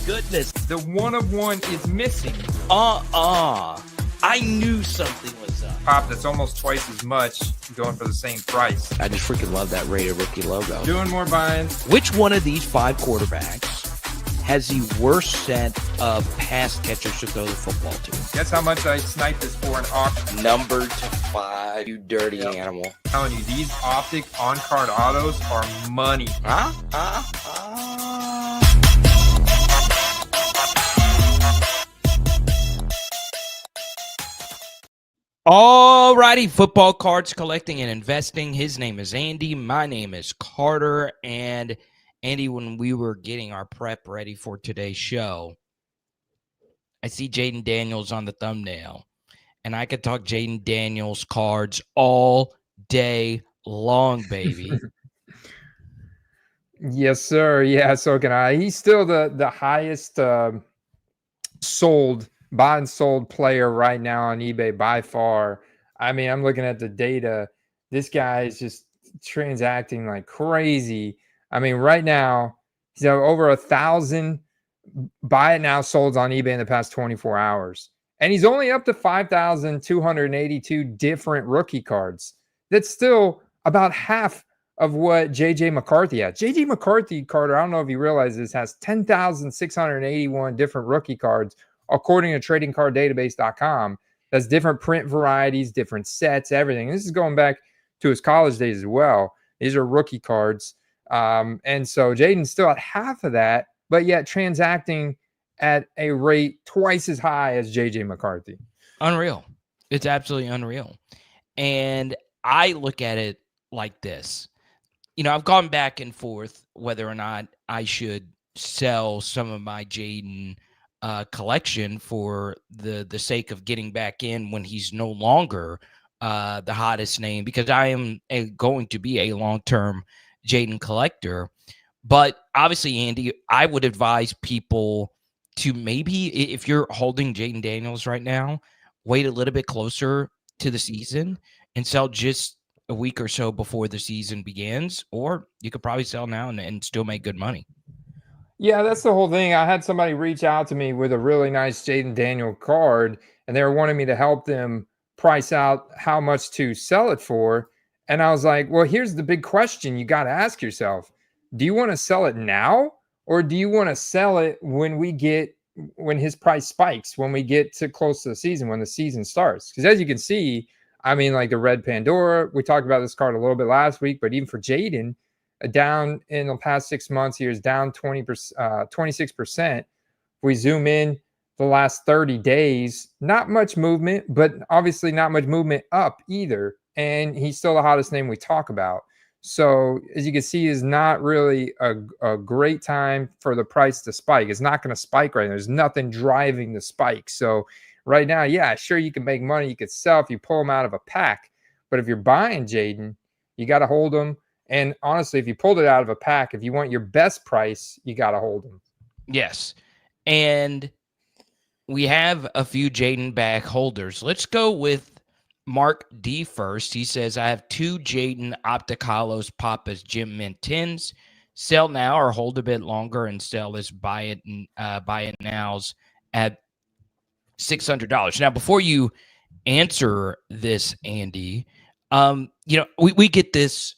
goodness. The one of one is missing. I knew something was up. Pop that's almost twice as much going for the same price. I just freaking love that rated rookie logo. Doing more buying. Which one of these 5 quarterbacks has the worst set of pass catchers to throw the football to? Guess how much I sniped this for an auction? Number to 5, you dirty animal. I'm telling you, these optic on-card autos are money. Alrighty, football cards collecting and investing. His name is Andy. My name is Carter. And Andy, when we were getting our prep ready for today's show, I see Jayden Daniels on the thumbnail. And I could talk Jayden Daniels cards all day long, baby. Yes, sir. Yeah, so can I. He's still the highest bought and sold player right now on eBay by far. I mean, I'm looking at the data. This guy is just transacting like crazy. I mean, right now, he's over 1,000 buy it now solds on eBay in the past 24 hours. And he's only up to 5,282 different rookie cards. That's still about half of what JJ McCarthy had. JJ McCarthy, Carter, I don't know if you realize this, has 10,681 different rookie cards, according to tradingcarddatabase.com. That's different print varieties, different sets, everything. This is going back to his college days as well. These are rookie cards. And so Jayden's still at half of that, but yet transacting at a rate twice as high as JJ McCarthy. Unreal. It's absolutely unreal. And I look at it like this. You know, I've gone back and forth whether or not I should sell some of my Jayden collection for the sake of getting back in when he's no longer the hottest name, because I am going to be a long-term Jayden collector. But obviously, Andy, I would advise people to maybe, if you're holding Jayden Daniels right now, wait a little bit closer to the season and sell just a week or so before the season begins, or you could probably sell now and still make good money. Yeah, that's the whole thing. I had somebody reach out to me with a really nice Jayden Daniel card, and they were wanting me to help them price out how much to sell it for. And I was like, well, here's the big question you got to ask yourself. Do you want to sell it now, or do you want to sell it when his price spikes, when we get to close to the season, when the season starts? Because as you can see, I mean, like the Red Pandora, we talked about this card a little bit last week, but even for Jayden, down in the past 6 months, he was down 26%. If we zoom in the last 30 days, not much movement, but obviously not much movement up either. And he's still the hottest name we talk about. So as you can see, is not really a great time for the price to spike. It's not going to spike right now. There's nothing driving the spike. So right now, yeah, sure, you can make money. You could sell if you pull them out of a pack. But if you're buying Jayden, you got to hold them. And honestly, if you pulled it out of a pack, if you want your best price, you got to hold them. Yes. And we have a few Jayden bag holders. Let's go with Mark D first. He says, I have 2 Jayden Opticalos Papas Gym Mint 10s. Sell now or hold a bit longer and sell as buy it nows at $600. Now, before you answer this, Andy, we get this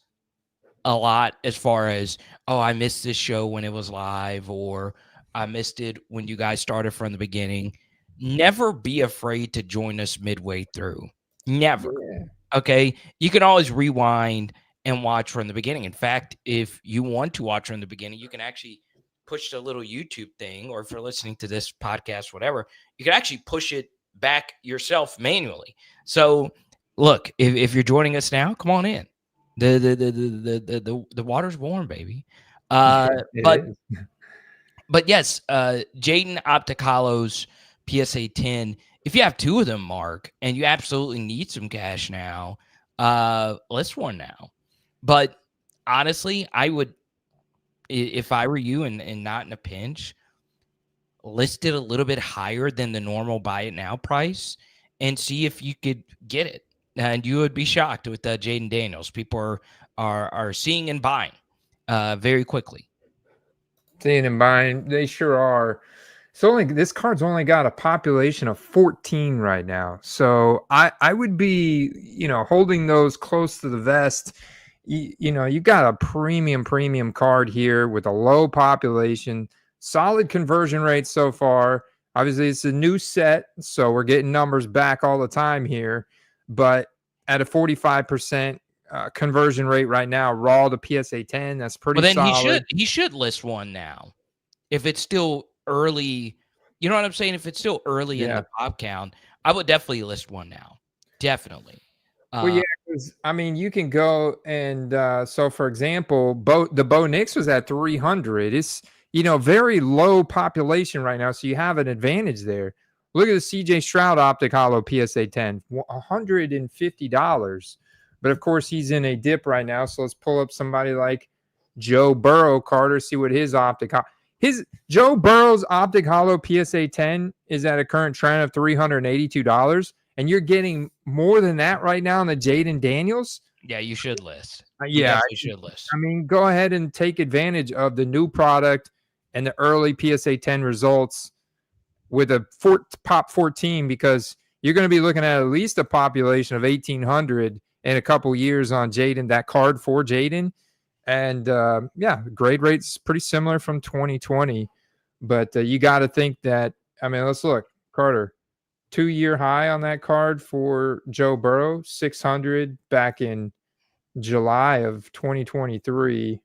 a lot as far as, oh, I missed this show when it was live, or I missed it when you guys started from the beginning. Never be afraid to join us midway through. Never. Yeah. Okay. You can always rewind and watch from the beginning. In fact, if you want to watch from the beginning, you can actually push the little YouTube thing, or if you're listening to this podcast, whatever, you can actually push it back yourself manually. So look, if you're joining us now, come on in. The water's warm, baby. But yes, Jayden Opticalos PSA 10. If you have 2 of them, Mark, and you absolutely need some cash now, list one now. But honestly, I would, if I were you and not in a pinch, list it a little bit higher than the normal buy it now price and see if you could get it. And you would be shocked with Jayden Daniels. People are seeing and buying very quickly. Seeing and buying, they sure are. It's only this card's only got a population of 14 right now. So I would be, holding those close to the vest. You got a premium card here with a low population, solid conversion rate so far. Obviously, it's a new set, so we're getting numbers back all the time here. But at a 45% conversion rate right now, raw to PSA 10, that's Well, pretty then solid. he should list one now. If it's still early, you know what I'm saying? If it's still early in Yeah. the pop count, I would definitely list one now. Definitely. Well, yeah, Uh, 'cause, I mean, you can go and so for example, the Bo Nix was at 300. It's very low population right now, so you have an advantage there. Look at the CJ Stroud Optic Hollow PSA 10, $150. But of course, he's in a dip right now. So let's pull up somebody like Joe Burrow, Carter, see what his his Joe Burrow's Optic Hollow PSA 10 is at a current trend of $382. And you're getting more than that right now on the Jayden Daniels. yeah, you should list. You Yeah, definitely should list. I mean, go ahead and take advantage of the new product and the early PSA 10 results with a pop 14, because you're going to be looking at least a population of 1,800 in a couple years on Jayden, that card for Jayden. And yeah, grade rate's pretty similar from 2020. But you got to think that, I mean, let's look, Carter. 2-year high on that card for Joe Burrow, 600 back in July of 2023.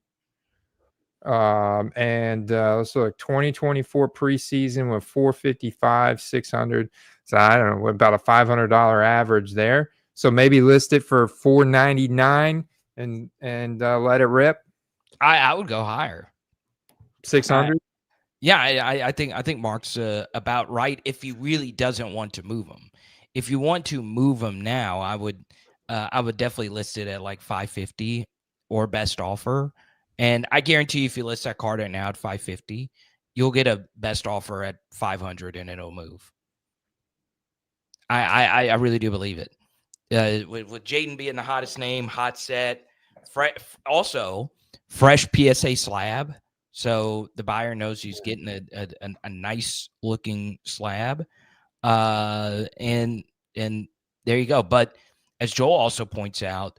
And let's look, 2024 preseason with 455, 600. So I don't know, what about a $500 average there? So maybe list it for 499 and let it rip. I would go higher. 600. Yeah, I think Mark's about right if he really doesn't want to move him. If you want to move him now, I would definitely list it at like 550 or best offer. And I guarantee you, if you list that card right now at 550, you'll get a best offer at 500 and it'll move. I really do believe it. With Jayden being the hottest name, hot set, also fresh PSA slab. So the buyer knows he's getting a nice looking slab. And there you go. But as Joel also points out,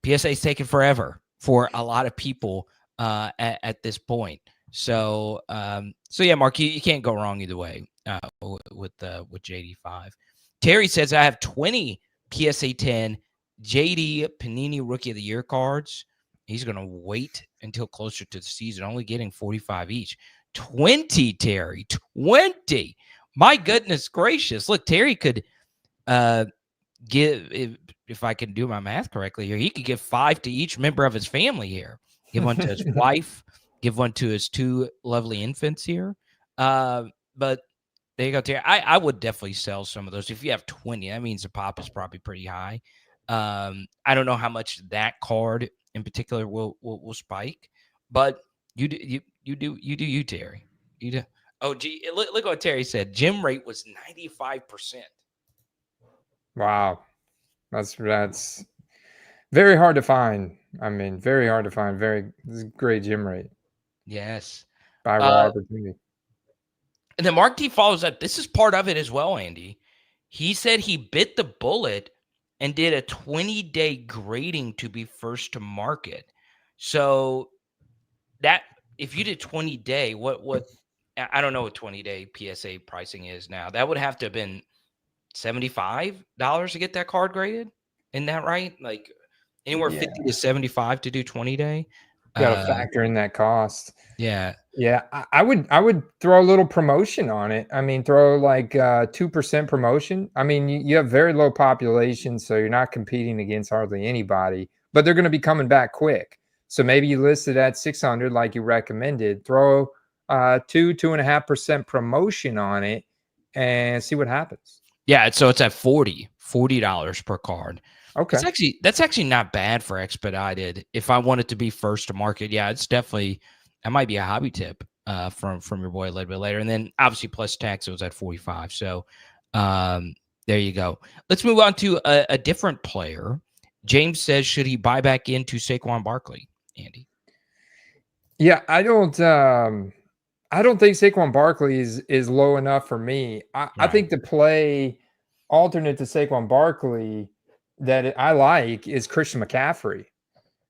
PSA is taking forever for a lot of people at this point. So yeah, Mark, you can't go wrong either way with JD5. Terry says I have 20 PSA 10 JD Panini Rookie of the Year cards. He's going to wait until closer to the season, only getting 45 each. 20, Terry, 20. My goodness gracious. Look, Terry could give, if I can do my math correctly here, he could give 5 to each member of his family here. Give one to his wife, give one to his 2 lovely infants here. But there you go, Terry. I would definitely sell some of those. If you have 20, that means the pop is probably pretty high. I don't know how much that card in particular will spike, but you do you, Terry. You do. Oh, gee, look what Terry said. Gem rate was 95%. Wow. That's very hard to find. I mean, very hard to find. Very great gym rate. Yes. By raw opportunity. And then Mark T follows up. This is part of it as well, Andy. He said he bit the bullet and did a 20-day grading to be first to market. So that if you did 20-day, what I don't know what 20-day PSA pricing is now. That would have to have been $75 to get that card graded. Isn't that right? Like anywhere 50 to 75 to do 20-day. Got to factor in that cost. Yeah. Yeah, I would throw a little promotion on it. I mean, throw like 2% promotion. I mean, you have very low population, so you're not competing against hardly anybody, but they're going to be coming back quick. So maybe you list it at 600 like you recommended. Throw 2.5% promotion on it and see what happens. Yeah, so it's at $40 per card. Okay. That's actually not bad for expedited. If I want it to be first to market, yeah, it's definitely that might be a hobby tip from your boy a little bit later. And then obviously plus tax, it was at 45. So there you go. Let's move on to a different player. James says, should he buy back into Saquon Barkley, Andy? Yeah, I don't I don't think Saquon Barkley is low enough for me. I Right. think the play alternate to Saquon Barkley that I like is Christian McCaffrey.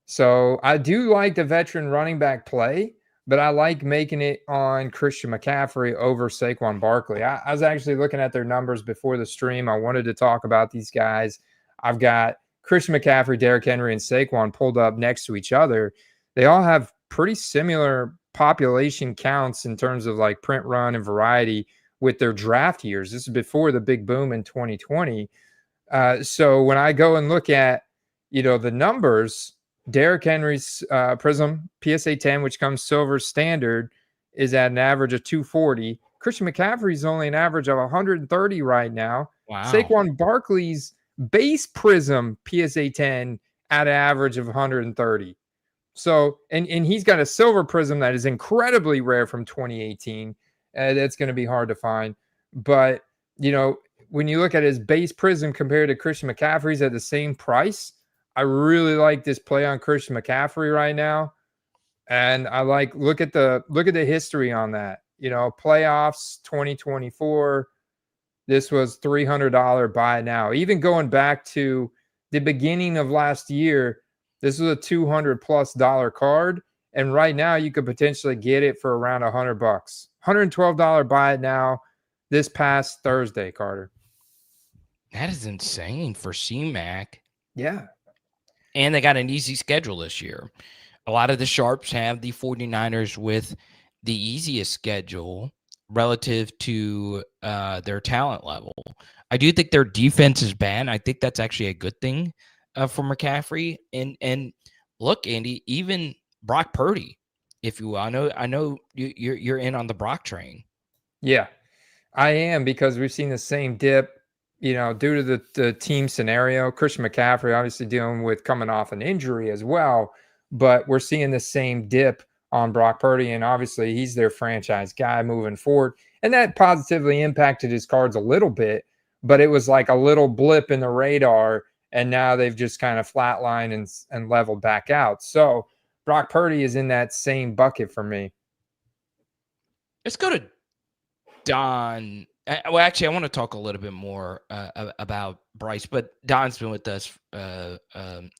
So I do like the veteran running back play, but I like making it on Christian McCaffrey over Saquon Barkley. I was actually looking at their numbers before the stream. I wanted to talk about these guys. I've got Christian McCaffrey, Derrick Henry, and Saquon pulled up next to each other. They all have pretty similar population counts in terms of like print run and variety with their draft years. This is before the big boom in 2020. So when I go and look at, the numbers, Derrick Henry's Prism PSA 10, which comes silver standard, is at an average of 240. Christian McCaffrey's only an average of 130 right now. Wow. Saquon Barkley's base Prism PSA 10 at an average of 130. So, and he's got a silver Prism that is incredibly rare from 2018. That's going to be hard to find. But, when you look at his base Prism compared to Christian McCaffrey's at the same price, I really like this play on Christian McCaffrey right now. And I like look at the history on that. Playoffs 2024. This was $300 buy now. Even going back to the beginning of last year, this was a $200+ card. And right now you could potentially get it for around $100. $112 buy it now this past Thursday, Carter. That is insane for C-Mac. Yeah. And they got an easy schedule this year. A lot of the Sharps have the 49ers with the easiest schedule relative to their talent level. I do think their defense is bad. I think that's actually a good thing for McCaffrey. And look, Andy, even Brock Purdy, if you will. I know you're in on the Brock train. Yeah, I am, because we've seen the same dip, due to the team scenario. Christian McCaffrey obviously dealing with coming off an injury as well, but we're seeing the same dip on Brock Purdy, and obviously he's their franchise guy moving forward, and that positively impacted his cards a little bit, but it was like a little blip in the radar, and now they've just kind of flatlined and leveled back out. So Brock Purdy is in that same bucket for me. Let's go to Don. Well, actually, I want to talk a little bit more about Bryce, but Don's been with us. I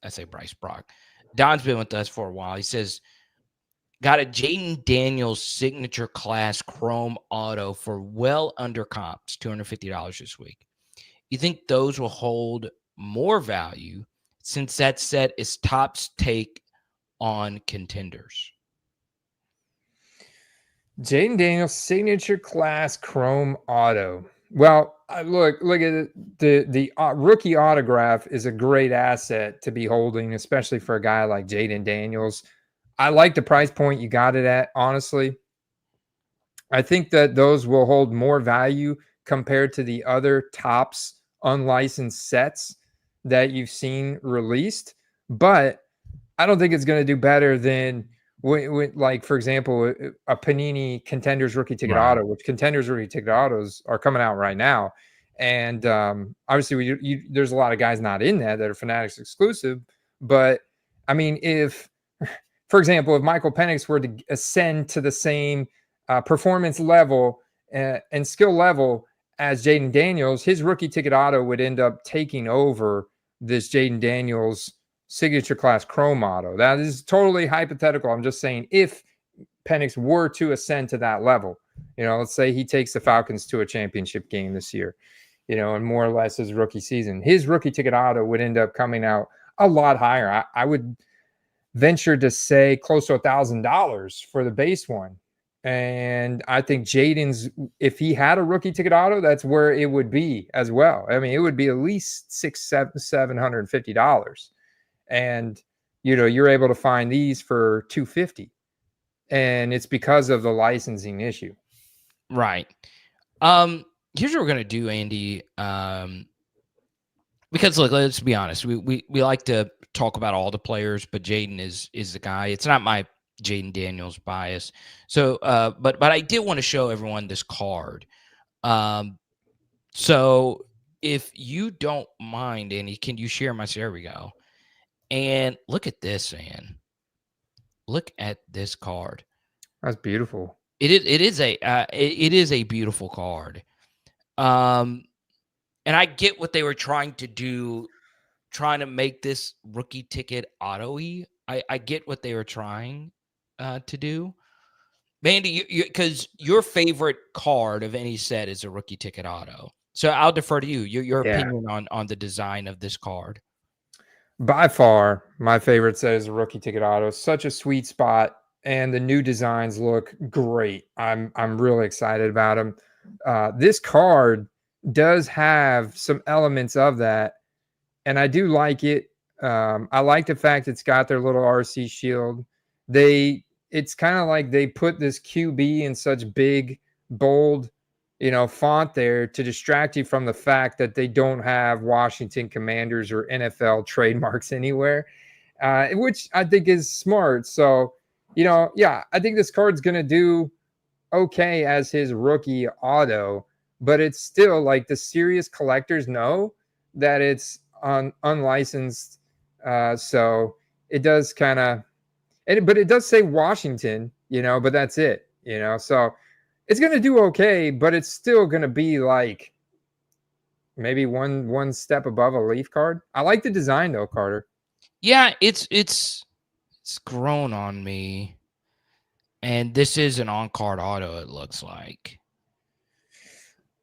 say Bryce Brock. Don's been with us for a while. He says, got a Jayden Daniels signature class chrome auto for well under comps, $250 this week. You think those will hold more value since that set is Top's take on contenders? Jayden Daniels signature class chrome auto. Well, look at it. The rookie autograph is a great asset to be holding, especially for a guy like Jayden Daniels. I like the price point you got it at, honestly. I think that those will hold more value compared to the other Tops unlicensed sets that you've seen released, but I don't think it's going to do better than like, for example, a Panini Contenders rookie ticket Right. auto, which Contenders rookie ticket autos are coming out right now. And obviously, there's a lot of guys not in that are Fanatics exclusive. But I mean, for example, if Michael Penix were to ascend to the same performance level and skill level as Jayden Daniels, his rookie ticket auto would end up taking over this Jayden Daniels signature class chrome auto. That is totally hypothetical. I'm just saying, if Penix were to ascend to that level, let's say he takes the Falcons to a championship game this year, and more or less his rookie season, his rookie ticket auto would end up coming out a lot higher. I would venture to say close to $1,000 for the base one. And I think Jayden's, if he had a rookie ticket auto, that's where it would be as well. I mean, it would be at least $750. And you're able to find these for $250, and it's because of the licensing issue. Right. Here's what we're gonna do, Andy. Because look, let's be honest. We like to talk about all the players, but Jayden is the guy. It's not my Jayden Daniels bias. So, but I did want to show everyone this card. So if you don't mind, Andy, can you share my? There we go. And look at this, man. Look at this card. That's beautiful. it is a beautiful card. Um, and I get what they were trying to do, trying to make this rookie ticket auto-y. I get what they were trying to do. Mandy, because your favorite card of any set is a rookie ticket auto. So I'll defer to you. Your Yeah. opinion on the design of this card. By far, my favorite set is a rookie ticket auto. Such a sweet spot, and the new designs look great. I'm really excited about them. This card does have some elements of that, and I do like it. I like the fact it's got their little RC shield. It's kind of like they put this QB in such big, bold, font there to distract you from the fact that they don't have Washington Commanders or NFL trademarks anywhere, which I think is smart. So, yeah, I think this card's gonna do okay as his rookie auto, but it's still like the serious collectors know that it's unlicensed. So it does kind of, but it does say Washington, but that's it, So it's gonna do okay, but it's still gonna be like maybe one step above a Leaf card. I like the design though, Carter. Yeah, it's grown on me. And this is an on-card auto, it looks like.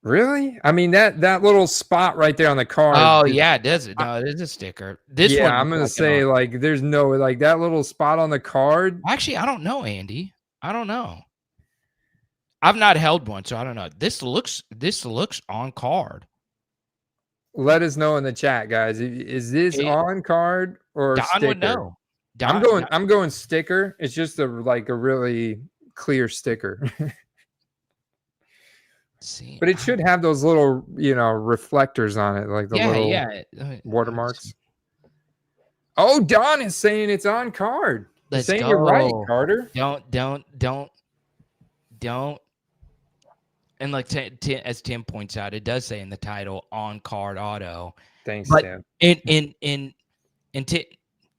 Really? I mean that little spot right there on the card. Oh, yeah, it does. No, it is a sticker. This Yeah, one I'm looks gonna like an say like there's no like that little spot on the card. Actually, I don't know, Andy. I don't know. I've not held one, so I don't know. This looks on card. Let us know in the chat, guys. Is this It, on card or Don would sticker? know. Don, I'm going sticker. It's just a really clear sticker. see, But it should have those little, reflectors on it, like the little watermarks. Oh, Don is saying it's on card. He's saying you're right, Carter. Don't. And like as Tim points out, it does say in the title on card auto. Thanks, But Tim. And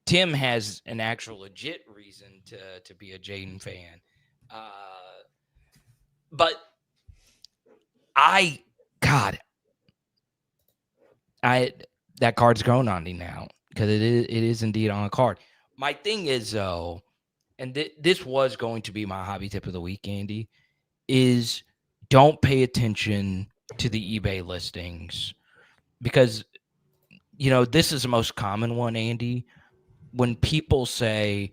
Tim has an actual legit reason to be a Jayden fan. But that card's grown on me now because it is indeed on a card. My thing is though, and this was going to be my hobby tip of the week, Andy, is don't pay attention to the eBay listings because this is the most common one, Andy. When people say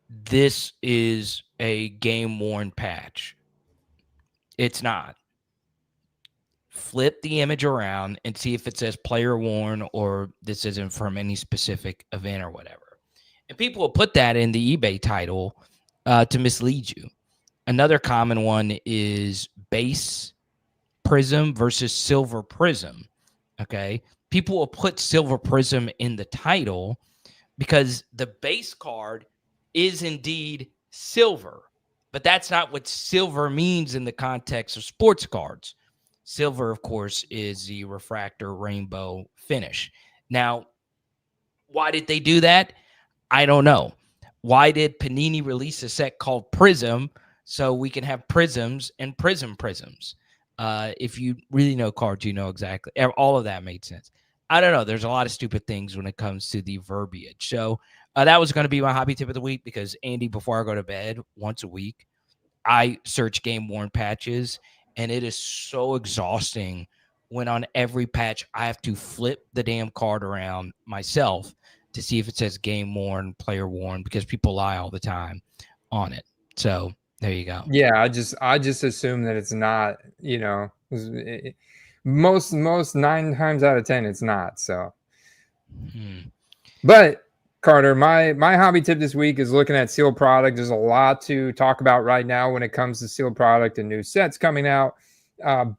this is a game worn patch, it's not. Flip the image around and see if it says player worn or this isn't from any specific event or whatever. And people will put that in the eBay title to mislead you. Another common one is base prism versus silver prism. Okay. People will put silver prism in the title because the base card is indeed silver, but that's not what silver means in the context of sports cards. Silver, of course, is the refractor rainbow finish. Now, why did they do that? I don't know. Why did Panini release a set called Prism so we can have prisms and prisms? If you really know cards, you know exactly. All of that made sense. I don't know. There's a lot of stupid things when it comes to the verbiage. So that was going to be my hobby tip of the week because, Andy, before I go to bed once a week, I search game worn patches, and it is so exhausting when on every patch I have to flip the damn card around myself to see if it says game worn, player worn, because people lie all the time on it. So there you go. Yeah, I just assume that it's not, most 9 times out of 10 it's not. So But Carter, my hobby tip this week is looking at sealed product. There's a lot to talk about right now when it comes to sealed product and new sets coming out.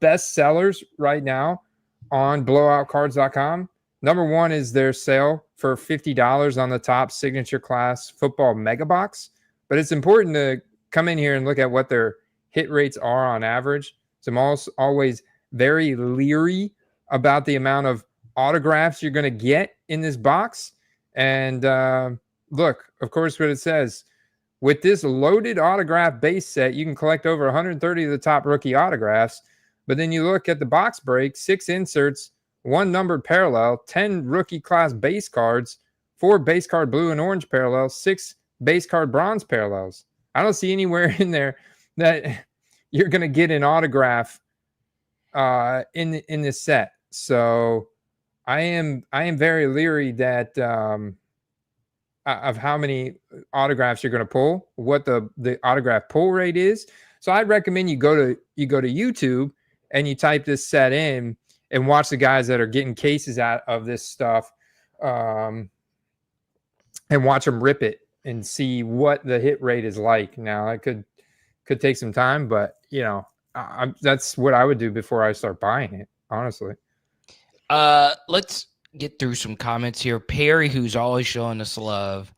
Best sellers right now on blowoutcards.com. Number one is their sale for $50 on the top signature class football mega box. But it's important to come in here and look at what their hit rates are on average. So I'm always very leery about the amount of autographs you're going to get in this box. And look, of course, what it says, With this loaded autograph base set, you can collect over 130 of the top rookie autographs. But then you look at the box break, 6 inserts, 1 numbered parallel, 10 rookie class base cards, 4 base card blue and orange parallels, 6 base card bronze parallels. I don't see anywhere in there that you're going to get an autograph in this set. So I am very leery that of how many autographs you're going to pull, what the autograph pull rate is. So I'd recommend you go to YouTube and you type this set in and watch the guys that are getting cases out of this stuff, and watch them rip it and see what the hit rate is like. Now it could take some time, but that's what I would do before I start buying it, honestly. Let's get through some comments here. Perry, who's always showing us love,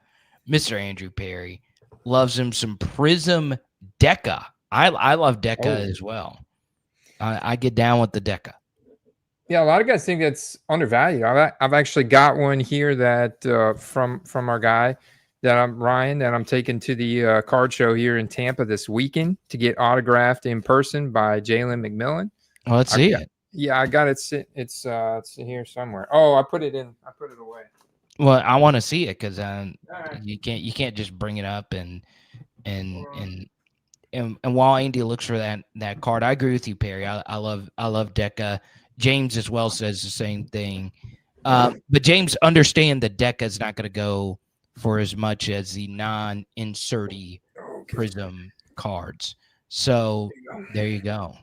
Mr. Andrew Perry, loves him some Prism Deca. I love Deca as well. I get down with the Deca. Yeah, a lot of guys think that's undervalued. I've actually got one here that from our guy Ryan, that I'm taking to the card show here in Tampa this weekend to get autographed in person by Jalen McMillan. Well, let's see it. Yeah, I got it. It's here somewhere. Oh, I put it away. Well, I want to see it because you can't just bring it up and while Andy looks for that card, I agree with you, Perry. I love Deca. James as well says the same thing. But James, understand that Deca is not going to go for as much as the non-inserty Prism cards. So there you go.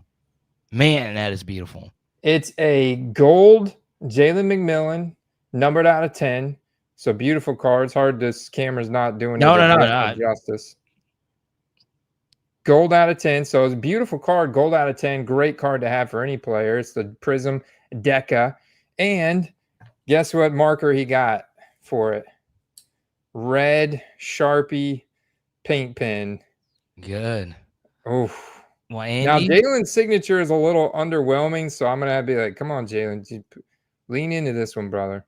Man, that is beautiful. It's a gold Jalen McMillan, numbered out of 10. So beautiful cards. Hard, this camera's not doing it justice. Gold out of 10. So it's a beautiful card. Gold out of 10. Great card to have for any player. It's the Prism Deca. And guess what marker he got for it? Red Sharpie paint pen. Good. Oh. Well, Andy? Now, Jalen's signature is a little underwhelming, so I'm going to have to be like, come on, Jalen. Lean into this one, brother.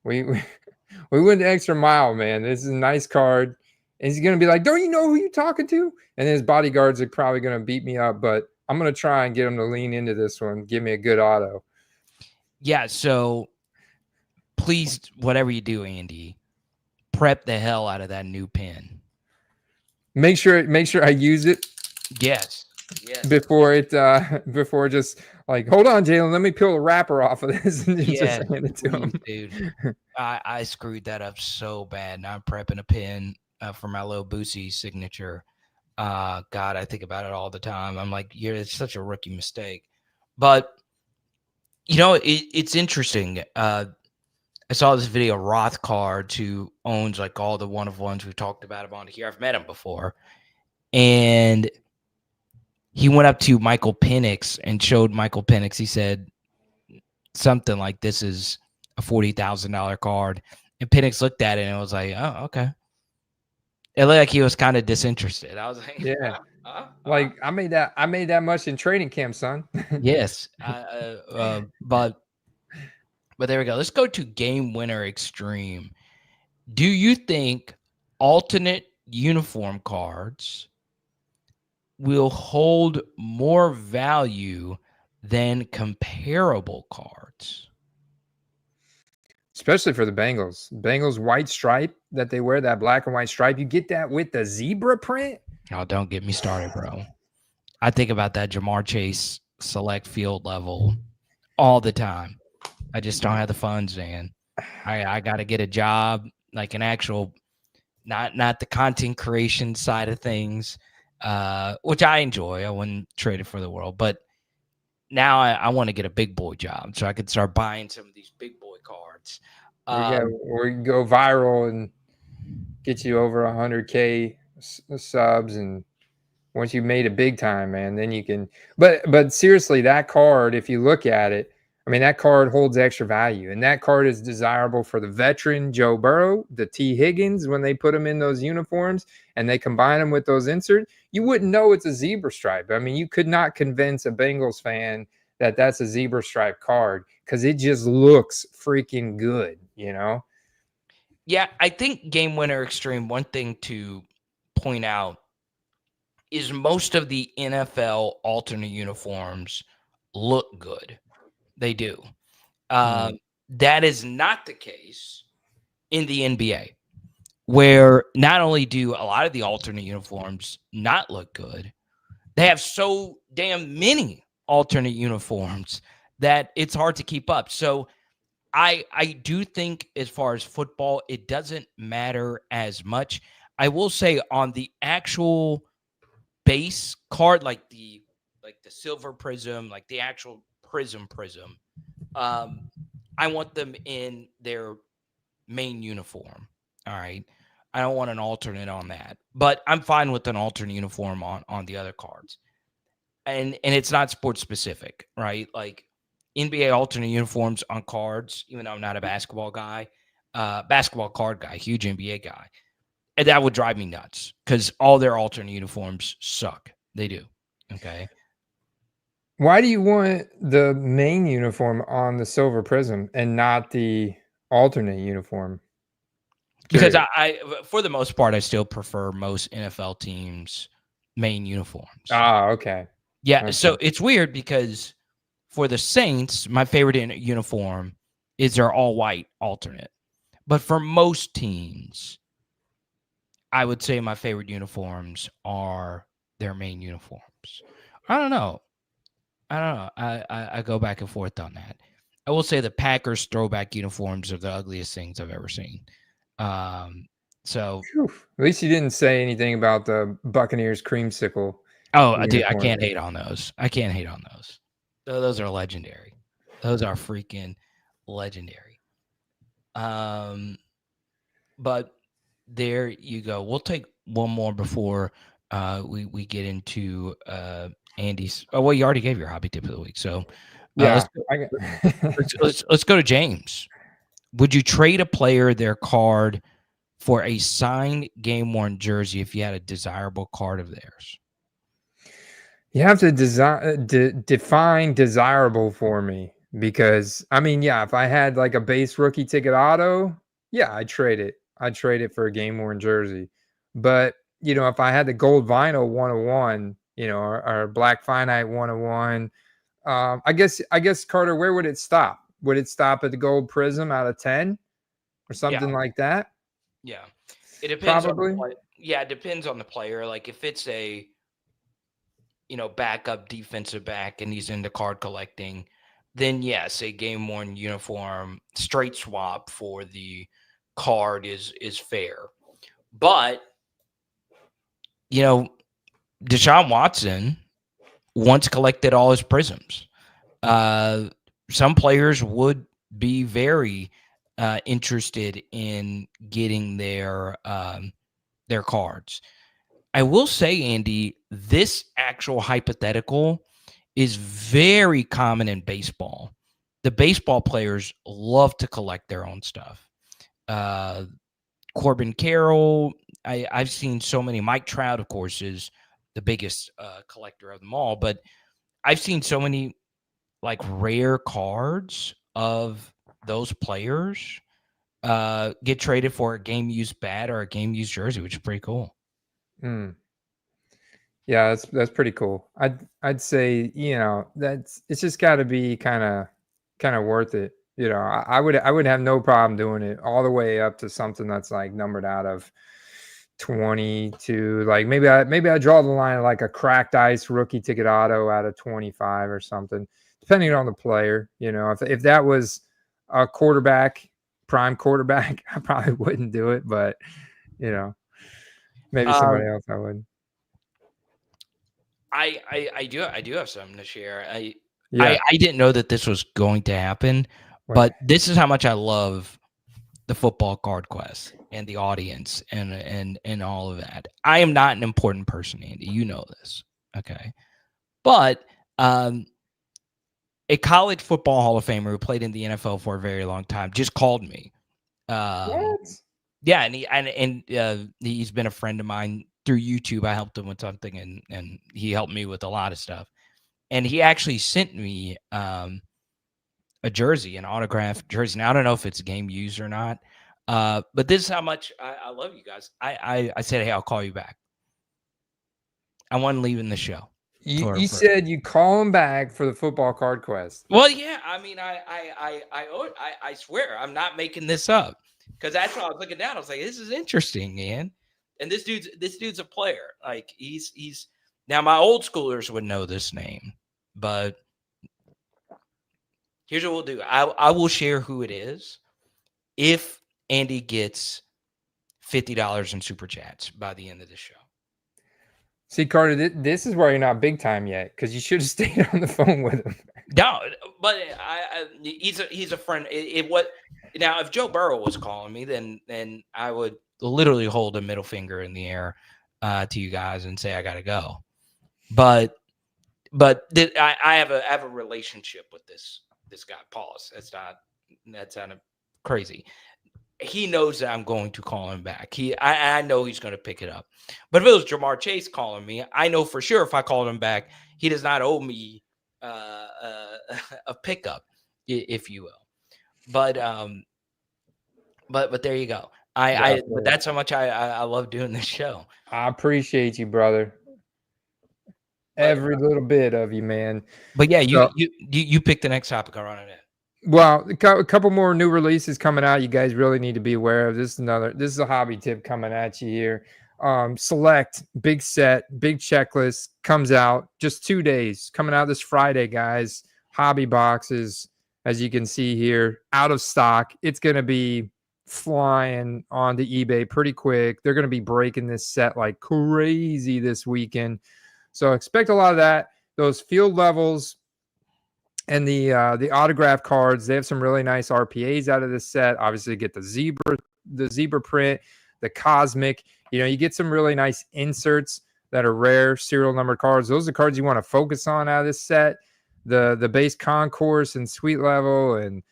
We went the extra mile, man. This is a nice card. And he's going to be like, don't you know who you're talking to? And his bodyguards are probably going to beat me up, but I'm going to try and get him to lean into this one. Give me a good auto. Yeah, so please, whatever you do, Andy, prep the hell out of that new pen. Make sure I use it. Yes. Before just like, hold on, Jalen, let me peel the wrapper off of this and just hand it to him. Dude. I screwed that up so bad. Now I'm prepping a pen for my little Boosie signature. God, I think about it all the time. I'm like, it's such a rookie mistake. But it's interesting. I saw this video of Rothcard, who owns like all the one of ones we've talked about him on here. I've met him before. And he went up to Michael Penix and showed Michael Penix. He said something like, this is a $40,000 card. And Penix looked at it and was like, oh, okay. It looked like he was kind of disinterested. I was like, yeah. Like, I made that much in training camp, son. Yes. But there we go. Let's go to Game Winner Extreme. Do you think alternate uniform cards will hold more value than comparable cards? Especially for the Bengals. Bengals white stripe that they wear, that black and white stripe. You get that with the zebra print. Oh, don't get me started, bro. I think about that Jamar Chase select field level all the time. I just don't have the funds, man. I got to get a job, like an actual, not the content creation side of things, which I enjoy. I wouldn't trade it for the world, but now I want to get a big boy job so I could start buying some of these big boy cards. Or you can go viral and get you over 100K subs, and once you've made it big time, man, then you can. But seriously, that card, if you look at it, I mean, that card holds extra value, and that card is desirable for the veteran Joe Burrow, the T. Higgins, when they put them in those uniforms and they combine them with those inserts. You wouldn't know it's a zebra stripe. I mean, you could not convince a Bengals fan that that's a zebra stripe card because it just looks freaking good, Yeah, I think Game Winner Extreme, one thing to point out is most of the NFL alternate uniforms look good. They do. Mm. That is not the case in the NBA, where not only do a lot of the alternate uniforms not look good, they have so damn many alternate uniforms that it's hard to keep up. So I do think as far as football, it doesn't matter as much. I will say on the actual base card, like the silver prism, like the actual prism, um, I want them in their main uniform. All right. I don't want an alternate on that. But I'm fine with an alternate uniform on the other cards. And it's not sports specific, right? Like NBA alternate uniforms on cards, even though I'm not a basketball card guy, huge NBA guy. And that would drive me nuts because all their alternate uniforms suck. They do. Okay. Why do you want the main uniform on the silver prism and not the alternate uniform? Because Curious. for the most part, I still prefer most NFL teams' main uniforms. Ah, okay. Yeah. Okay. So it's weird because for the Saints, my favorite uniform is their all white alternate. But for most teams, I would say my favorite uniforms are their main uniforms. I don't know. I don't know. I go back and forth on that. I will say the Packers throwback uniforms are the ugliest things I've ever seen. Um, so Phew. At least you didn't say anything about the Buccaneers creamsicle dude, I uniform. can't hate on those. I can't hate on those. Those are legendary. Those are freaking legendary. Um, but there you go. We'll take one more before we get into Andy's. Oh well, you already gave your hobby tip of the week, so Yeah, let's go, I got let's go to James. Would you trade a player their card for a signed game worn jersey if you had a desirable card of theirs? You have to define desirable for me because I mean, yeah, if I had like a base rookie ticket auto, yeah, I'd trade it. I'd trade it for a game worn jersey. But if I had the gold vinyl 101, or black finite 101, I guess Carter, where would it stop? Would it stop at the gold prism out of 10 or Yeah, something like that? yeah. It depends on the Probably. play. Yeah, it depends on the player. Like if it's a backup defensive back and he's into card collecting, then yes, a game worn uniform straight swap for the card is fair. But you know, Deshaun Watson once collected all his prisms. Uh, some players would be very interested in getting their cards. I will say, Andy, this actual hypothetical is very common in baseball. The baseball players love to collect their own stuff. Uh, Corbin Carroll, I've seen so many. Mike Trout, of course, is the biggest collector of them all, but I've seen so many like rare cards of those players get traded for a game used bat or a game used jersey, which is pretty cool. Mm. Yeah, that's pretty cool. I'd say, that's it's just got to be kind of worth it. I would have no problem doing it all the way up to something that's like numbered out of 20 to like maybe I draw the line of like a cracked ice rookie ticket auto out of 25 or something, depending on the player. If that was a quarterback, prime quarterback, I probably wouldn't do it, but you know, maybe somebody Um, else I would. I do have something to share. Yeah. I didn't know that this was going to happen, What? but this is how much I love the football card quest and the audience and all of that. I am not an important person, Andy. You know this, okay? But um, a college football Hall of Famer who played in the NFL for a very long time just called me. Um, What? yeah, and he's been a friend of mine through YouTube. I helped him with something, and he helped me with a lot of stuff. And he actually sent me a jersey, an autographed jersey. Now I don't know if it's game used or not, but this is how much I love you guys. I said, hey, I'll call you back. I wasn't leaving the show. You said you call him back for the football card quest. Well, yeah. I mean, I swear I'm not making this up because that's what I was looking down. I was like, this is interesting, man. And this dude's a player. Like he's now my old schoolers would know this name, but here's what we'll do. I will share who it is if Andy gets $50 in super chats by the end of the show. See, Carter, this is why you're not big time yet, because you should have stayed on the phone with him. No, but he's a friend. What now? If Joe Burrow was calling me, then I would literally hold a middle finger in the air to you guys and say I got to go. But I have a relationship with this guy, Paulus. That's not crazy. He knows that I'm going to call him back. I know he's going to pick it up. But if it was Jamar Chase calling me, I know for sure if I called him back, he does not owe me a pickup, if you will. But there you go. But that's how much I love doing this show. I appreciate you, brother. Every little bit of you, man. But yeah, you pick the next topic. I'll run it in. Well, a couple more new releases coming out. You guys really need to be aware of. This is a hobby tip coming at you here. Select big set, big checklist comes out just 2 days. Coming out this Friday, guys. Hobby boxes, as you can see here, out of stock. It's going to be flying onto eBay pretty quick. They're going to be breaking this set like crazy this weekend. So expect a lot of that. Those field levels and the autograph cards, they have some really nice RPAs out of this set. Obviously, you get the zebra print, the cosmic. You get some really nice inserts that are rare serial number cards. Those are cards you want to focus on out of this set. The base concourse and suite level and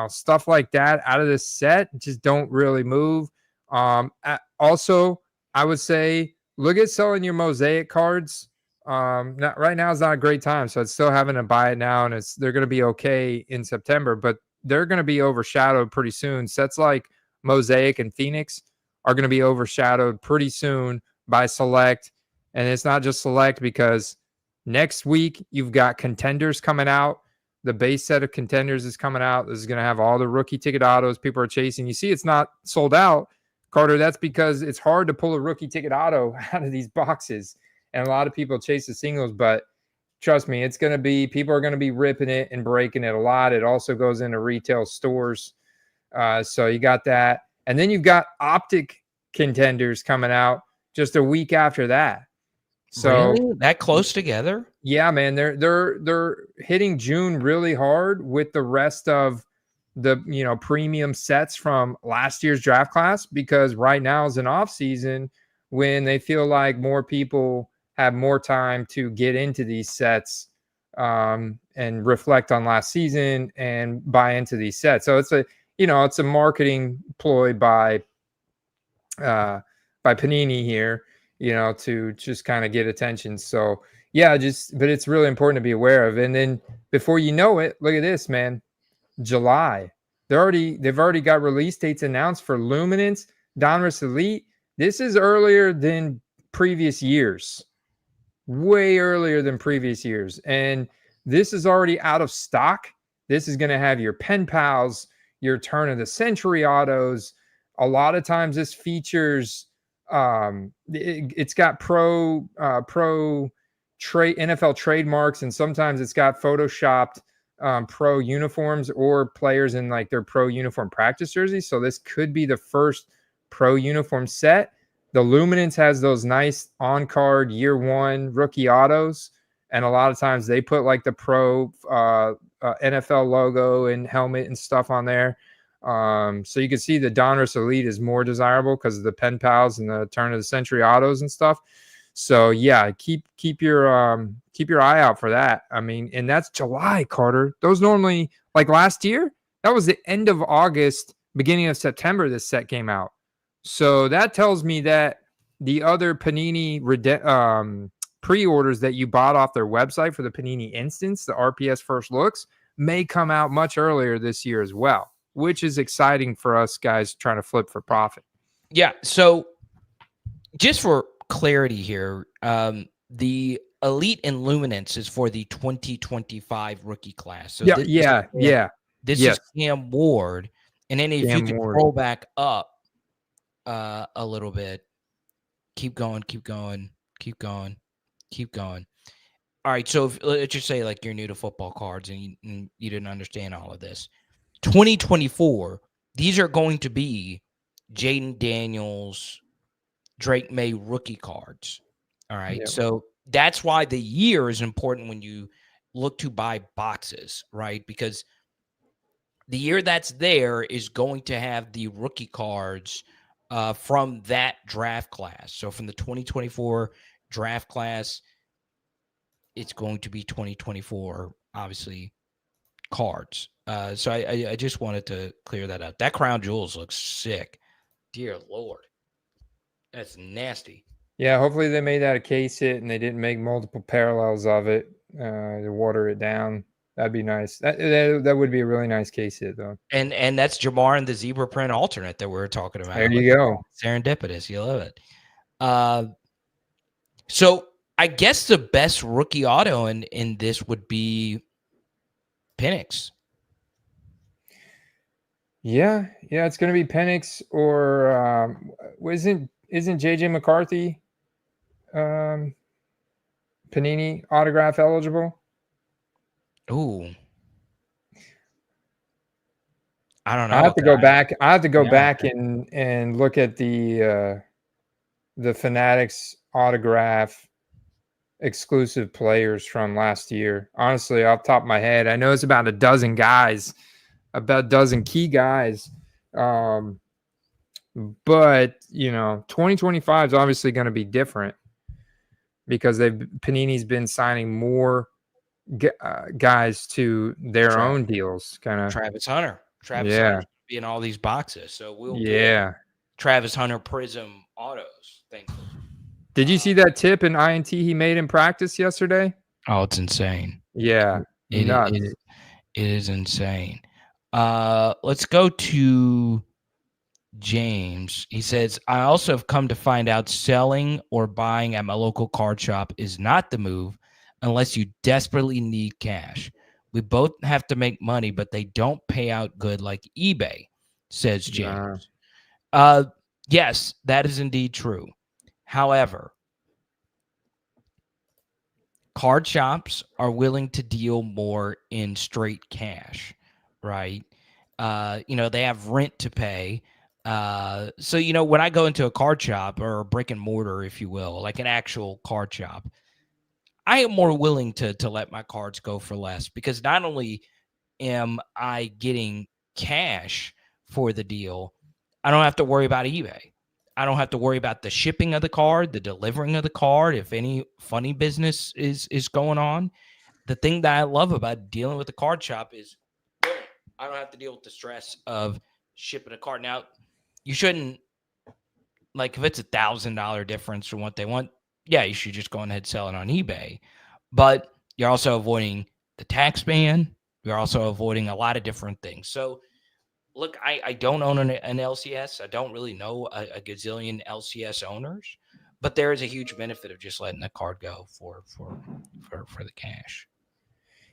stuff like that out of this set just don't really move. Also, I would say look at selling your mosaic cards. Not right now is not a great time, so it's still having to buy it now, and they're going to be okay in September, but they're going to be overshadowed pretty soon. Sets like Mosaic and Phoenix are going to be overshadowed pretty soon by Select, and it's not just Select because next week you've got Contenders coming out. The base set of Contenders is coming out. This is going to have all the rookie ticket autos people are chasing. You see, it's not sold out, Carter. That's because it's hard to pull a rookie ticket auto out of these boxes. And a lot of people chase the singles, but trust me, people are going to be ripping it and breaking it a lot. It also goes into retail stores. So you got that. And then you've got Optic Contenders coming out just a week after that. So really? That close together? Yeah, man. They're hitting June really hard with the rest of the premium sets from last year's draft class, because right now is an off season when they feel like more people have more time to get into these sets and reflect on last season and buy into these sets. So it's a marketing ploy by Panini here, to just kind of get attention. So yeah, but it's really important to be aware of. And then before you know it, look at this, man. July. They've already got release dates announced for Luminance, Donruss Elite. This is earlier than previous years. Way earlier than previous years. And this is already out of stock. This is going to have your pen pals, your turn of the century autos. A lot of times this features it's got pro trade NFL trademarks, and sometimes it's got photoshopped pro uniforms or players in like their pro uniform practice jerseys. So this could be the first pro uniform set. The Luminance has those nice on-card year one rookie autos, and a lot of times they put like the pro NFL logo and helmet and stuff on there. So you can see the Donruss Elite is more desirable because of the pen pals and the turn of the century autos and stuff. So yeah, keep your eye out for that. I mean, and that's July, Carter. Those normally, like last year, that was the end of August, beginning of September, this set came out. So that tells me that the other Panini pre-orders that you bought off their website for the Panini Instance, the RPS First Looks, may come out much earlier this year as well, which is exciting for us guys trying to flip for profit. Yeah. So just for clarity here. The Elite and Luminance is for the 2025 rookie class. So Yeah, this is yeah, yeah. this Yes, is Cam Ward. And then if you Cam could Ward. scroll back up a little bit, keep going, keep going, keep going, keep going. All right, so let's just say like you're new to football cards and you didn't understand all of this. 2024, these are going to be Jayden Daniels, Drake May rookie cards. All right, Yeah. so that's why the year is important when you look to buy boxes, right? Because the year that's there is going to have the rookie cards from that draft class. So from the 2024 draft class, it's going to be 2024, obviously, cards. So I just wanted to clear that up. That Crown Jewels looks sick. Dear Lord. That's nasty. Yeah, hopefully they made that a case hit and they didn't make multiple parallels of it to water it down. That'd be nice. That would be a really nice case hit, though. And that's Jamar and the zebra print alternate that we are talking about. There you go. Serendipitous. You love it. So I guess the best rookie auto in this would be Penix. Yeah, it's going to be Penix or isn't JJ McCarthy Panini autograph eligible? Ooh. I don't know. I have to go back. I have to go Yeah. back and look at the Fanatics autograph exclusive players from last year. Honestly, off the top of my head, I know it's about a dozen guys, about a dozen key guys. But 2025 is obviously going to be different because Panini's been signing more guys to their own deals. Kind of Travis Hunter. Travis yeah, Hunter's be in all these boxes, so we'll get yeah. Travis Hunter Prism autos. Thankfully. Did you see that tip in INT he made in practice yesterday? Oh, it's insane. Yeah, nuts. It is insane. Let's go to James. He says, I also have come to find out selling or buying at my local card shop is not the move unless you desperately need cash. We both have to make money, but they don't pay out good like eBay, says James. Yes, that is indeed true. However, card shops are willing to deal more in straight cash, right? They have rent to pay. So when I go into a card shop or a brick and mortar, if you will, like an actual card shop, I am more willing to let my cards go for less because not only am I getting cash for the deal, I don't have to worry about eBay. I don't have to worry about the shipping of the card, the delivering of the card, if any funny business is going on. The thing that I love about dealing with the card shop is I don't have to deal with the stress of shipping a card. Now, you shouldn't, like, if it's $1,000 difference from what they want, yeah, you should just go ahead and sell it on eBay. But you're also avoiding the tax ban. You're also avoiding a lot of different things. So, look, I don't own an LCS. I don't really know a gazillion LCS owners, but there is a huge benefit of just letting the card go for the cash.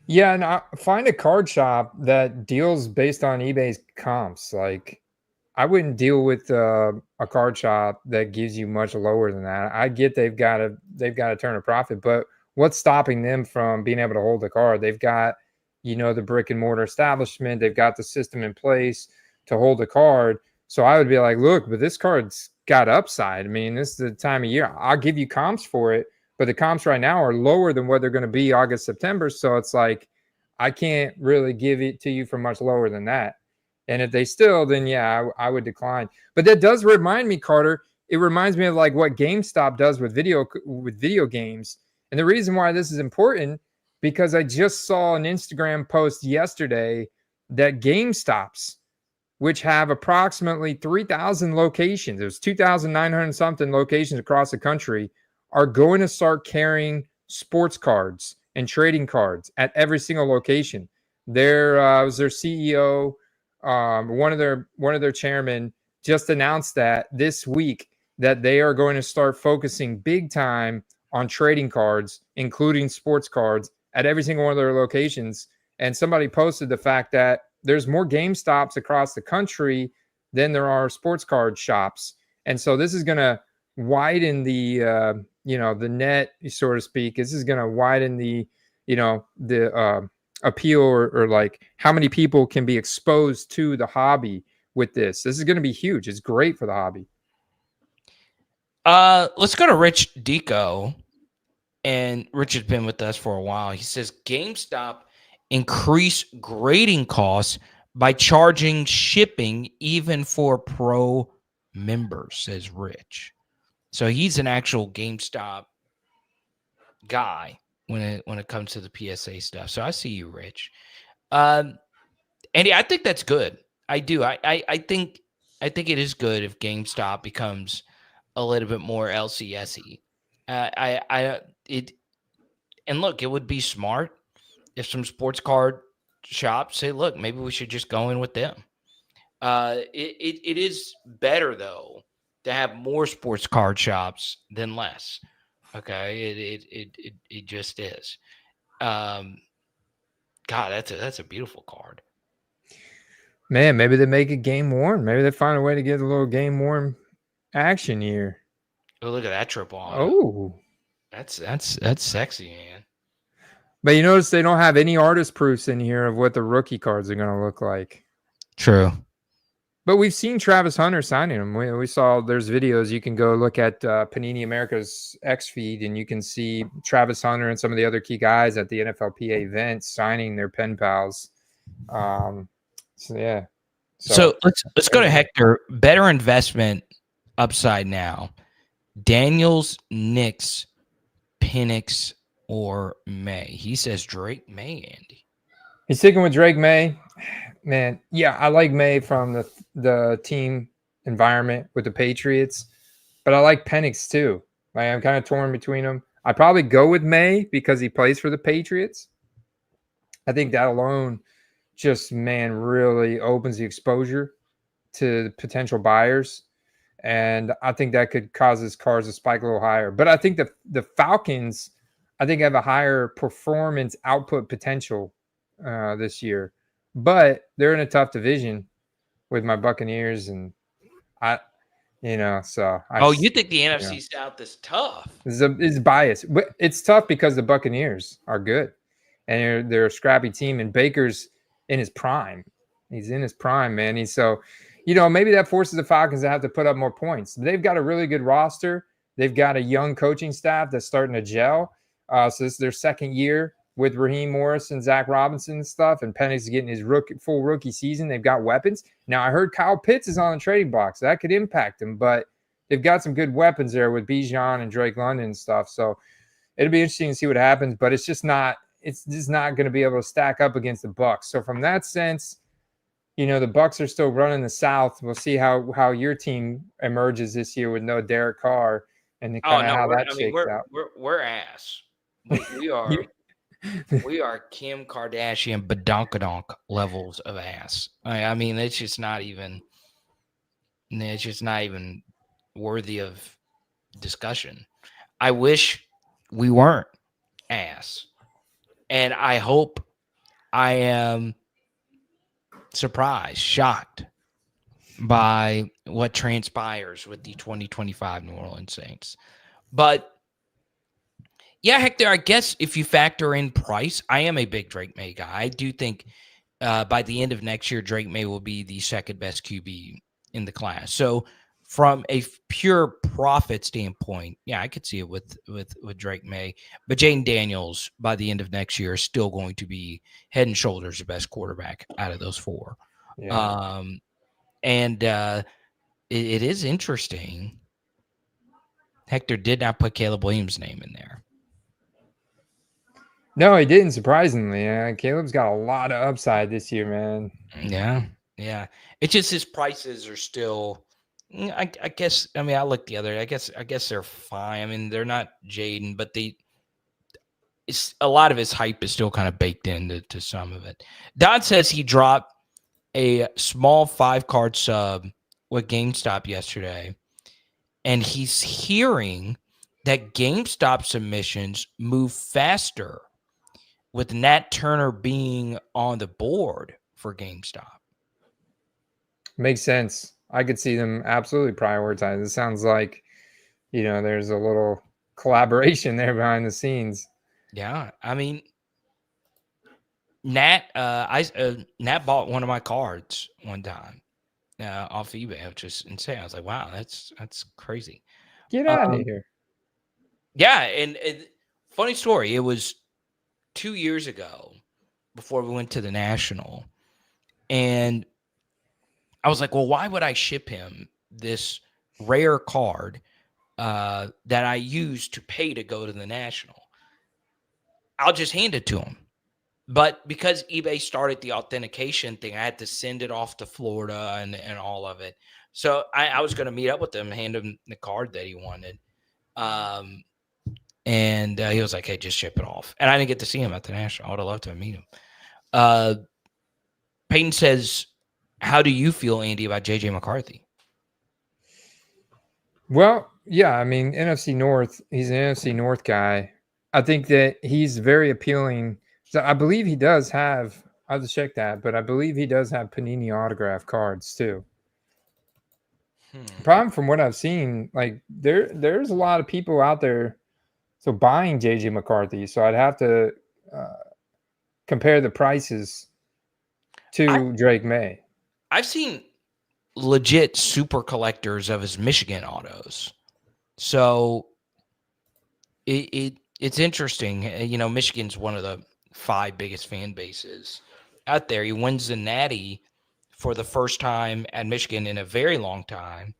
Yeah, and find a card shop that deals based on eBay's comps. Like, I wouldn't deal with a card shop that gives you much lower than that. I get they've got to turn a profit, but what's stopping them from being able to hold the card? They've got the brick and mortar establishment. They've got the system in place to hold the card. So I would be like, look, but this card's got upside. I mean, this is the time of year. I'll give you comps for it, but the comps right now are lower than what they're going to be August, September. So it's like, I can't really give it to you for much lower than that. And if they still, then yeah, I would decline. But that does remind me, Carter. It reminds me of like what GameStop does with video games. And the reason why this is important, because I just saw an Instagram post yesterday that GameStops, which have approximately 3,000 locations, there's 2,900 something locations across the country, are going to start carrying sports cards and trading cards at every single location. There was their CEO, one of their chairmen just announced that this week that they are going to start focusing big time on trading cards, including sports cards, at every single one of their locations. And somebody posted the fact that there's more GameStops across the country than there are sports card shops. And so this is going to widen the net, so to speak. This is going to widen the appeal, or like how many people can be exposed to the hobby with this. This is going to be huge. It's great for the hobby. Let's go to Rich Deco. And Rich has been with us for a while. He says GameStop increase grading costs by charging shipping even for pro members, says Rich. So he's an actual GameStop guy when it comes to the PSA stuff. So I see you, Rich. Andy, I think that's good. I do. I think it is good if GameStop becomes a little bit more LCS-y. And look, it would be smart if some sports card shops say, look, maybe we should just go in with them. It is better, though, to have more sports card shops than less. Okay, it just is. God, that's a beautiful card. Man, maybe they make it game worn. Maybe they find a way to get a little game worn action here. Oh, look at that triple auto. Oh, that's sexy, man. But you notice they don't have any artist proofs in here of what the rookie cards are going to look like. True. But we've seen Travis Hunter signing them. We saw there's videos. You can go look at Panini America's X feed, and you can see Travis Hunter and some of the other key guys at the NFLPA event signing their pen pals. So yeah. So let's go to Hector. Better investment upside now. Daniels, Knicks, Penix, or May. He says Drake May, Andy. He's sticking with Drake May. Man, yeah, I like May from the team environment with the Patriots, but I like Penix too. Like, I'm kind of torn between them. I'd probably go with May because he plays for the Patriots. I think that alone just, man, really opens the exposure to potential buyers. And I think that could cause his cars to spike a little higher. But I think the Falcons, I think, have a higher performance output potential this year. But they're in a tough division with my Buccaneers, and you think the NFC South is tough? It's biased. It's tough because the Buccaneers are good, and they're a scrappy team, and Baker's in his prime. He's in his prime, man. Maybe that forces the Falcons to have to put up more points. They've got a really good roster. They've got a young coaching staff that's starting to gel. So this is their second year with Raheem Morris and Zach Robinson and stuff, and Penix is getting his full rookie season. They've got weapons. Now, I heard Kyle Pitts is on the trading block, so that could impact them, but they've got some good weapons there with Bijan and Drake London and stuff. So it'll be interesting to see what happens, but it's just not going to be able to stack up against the Bucs. So from that sense, the Bucs are still running the South. We'll see how your team emerges this year with no Derek Carr and how that shakes out. We're ass. We are we are Kim Kardashian badonkadonk levels of ass. I mean, it's just not even worthy of discussion. I wish we weren't ass. And I hope I am surprised, shocked by what transpires with the 2025 New Orleans Saints. But yeah, Hector, I guess if you factor in price, I am a big Drake May guy. I do think by the end of next year, Drake May will be the second best QB in the class. So from a pure profit standpoint, yeah, I could see it with Drake May. But Jayden Daniels by the end of next year is still going to be head and shoulders the best quarterback out of those four. Yeah. It is interesting. Hector did not put Caleb Williams' name in there. No, he didn't, surprisingly. Caleb's got a lot of upside this year, man. Yeah. It's just his prices are still, I guess, I mean, I looked the other, I guess they're fine. I mean, they're not Jayden, but it's a lot of his hype is still kind of baked into some of it. Don says he dropped a small 5-card sub with GameStop yesterday, and he's hearing that GameStop submissions move faster with Nat Turner being on the board for GameStop. Makes sense. I could see them absolutely prioritize. It sounds like, there's a little collaboration there behind the scenes. Yeah, I mean, Nat bought one of my cards one time off eBay, which is insane. I was like, wow, that's crazy. Get out of Um, here. yeah, and funny story. It was 2 years ago before we went to the National, and I was like, well, why would I ship him this rare card that I used to pay to go to the National? I'll just hand it to him. But because eBay started the authentication thing, I had to send it off to Florida and all of it. So I was going to meet up with him, hand him the card that he wanted. And he was like, hey, just ship it off. And I didn't get to see him at the National. I would have loved to meet him. Peyton says, how do you feel, Andy, about JJ McCarthy? Well, yeah, I mean, NFC North, he's an NFC North guy. I think that he's very appealing. So I believe he does have, I'll just check that, but I believe he does have Panini autograph cards too. Problem from what I've seen, like there's a lot of people out there so buying JJ McCarthy. So I'd have to compare the prices to Drake May. I've seen legit super collectors of his Michigan autos. So it's interesting. Michigan's one of the 5 biggest fan bases out there. He wins the Natty for the first time at Michigan in a very long time.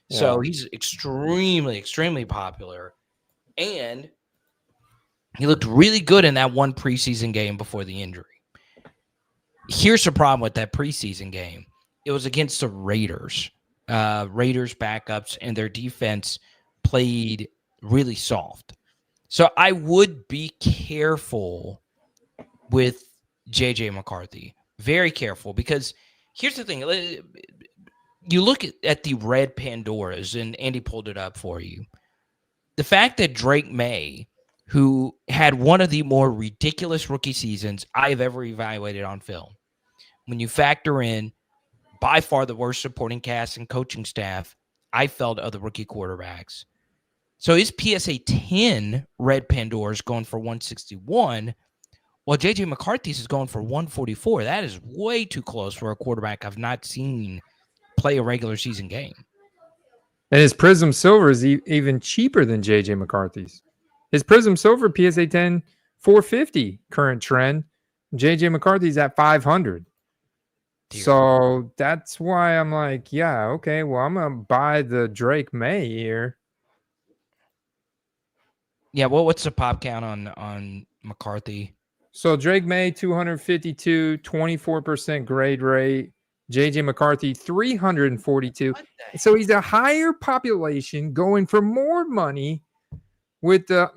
Yeah. So he's extremely, extremely popular. And he looked really good in that one preseason game before the injury. Here's the problem with that preseason game. It was against the Raiders. Raiders backups, and their defense played really soft. So I would be careful with JJ McCarthy. Very careful, because here's the thing. You look at the red Pandoras, and Andy pulled it up for you. The fact that Drake May, who had one of the more ridiculous rookie seasons I've ever evaluated on film, when you factor in by far the worst supporting cast and coaching staff I felt of the rookie quarterbacks. So his PSA 10 red Pandora's going for 161, while JJ McCarthy's is going for 144. That is way too close for a quarterback I've not seen play a regular season game. And his Prism Silver is even cheaper than JJ McCarthy's. His Prism Silver PSA 10, 450 current trend. JJ McCarthy's at 500. So that's why I'm like, yeah, okay, well, I'm going to buy the Drake May here. Yeah, well, what's the pop count on McCarthy? So Drake May, 252, 24% grade rate. JJ McCarthy, 342. So he's a higher population going for more money with a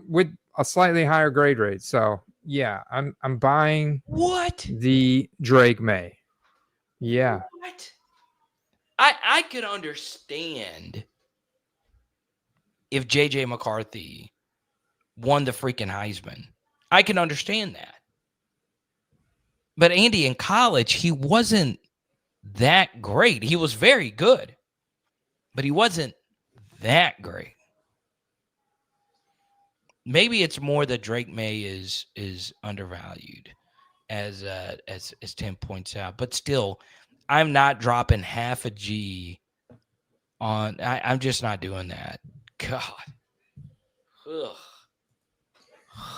slightly higher grade rate. So yeah, I'm buying the Drake May. Yeah. What? I could understand if JJ McCarthy won the freaking Heisman. I can understand that. But Andy, in college, he wasn't that great. He was very good, but he wasn't that great. Maybe it's more that Drake May is undervalued, as Tim points out. But still, I'm not dropping half a G on. I'm just not doing that. God. Ugh.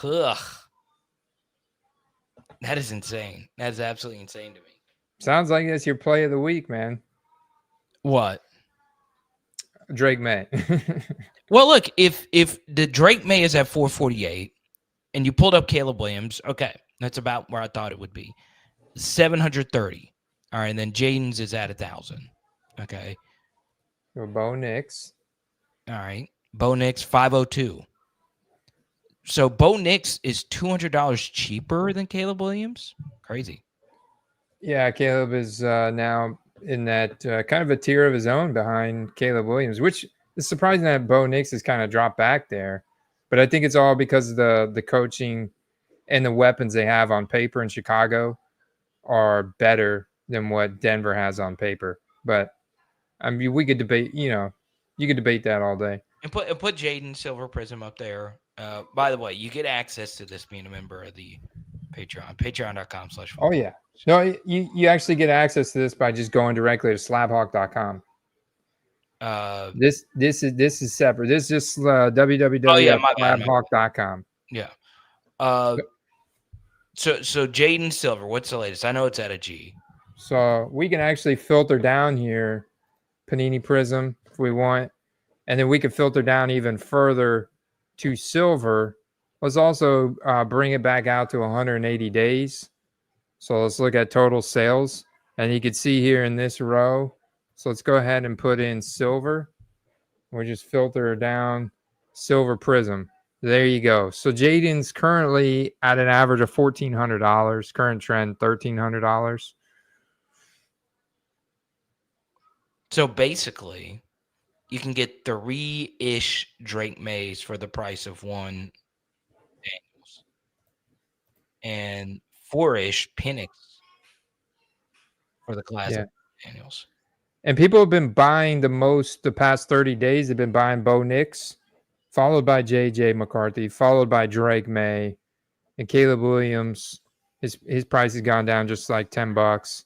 Ugh. That is insane. That is absolutely insane to me. Sounds like that's your play of the week, man. What? Drake May. Well, look, if the Drake May is at 448 and you pulled up Caleb Williams, okay, that's about where I thought it would be. 730. All right, and then Jayden's is at 1,000. Okay. Bo Nix. All right. Bo Nix, 502. So Bo Nix is $200 cheaper than Caleb Williams? Crazy. Yeah, Caleb is now in that kind of a tier of his own behind Caleb Williams, which it's surprising that Bo Nix has kind of dropped back there, but I think it's all because of the coaching and the weapons they have on paper in Chicago are better than what Denver has on paper. But I mean, we could debate. You could debate that all day. And put Jayden Silver Prism up there. By the way, you get access to this being a member of the Patreon. Patreon.com/football. Oh yeah. No, you actually get access to this by just going directly to slabhawk.com. Uh, This is separate. This is just oh yeah, my bad. www.slabhawk.com. Yeah. So Jayden Silver, what's the latest? I know it's at a G. So we can actually filter down here, Panini Prism, if we want, and then we can filter down even further to silver. Let's also bring it back out to 180 days. So let's look at total sales, and you can see here in this row. So let's go ahead and put in silver. We'll just filter down silver prism. There you go. So Jayden's currently at an average of $1,400. Current trend $1,300. So basically, you can get 3-ish Drake Mays for the price of one Daniels, and 4-ish Penix for the class of Daniels. And people have been buying the most the past 30 days. They've been buying Bo Nix, followed by J.J. McCarthy, followed by Drake May, and Caleb Williams. His price has gone down just like $10.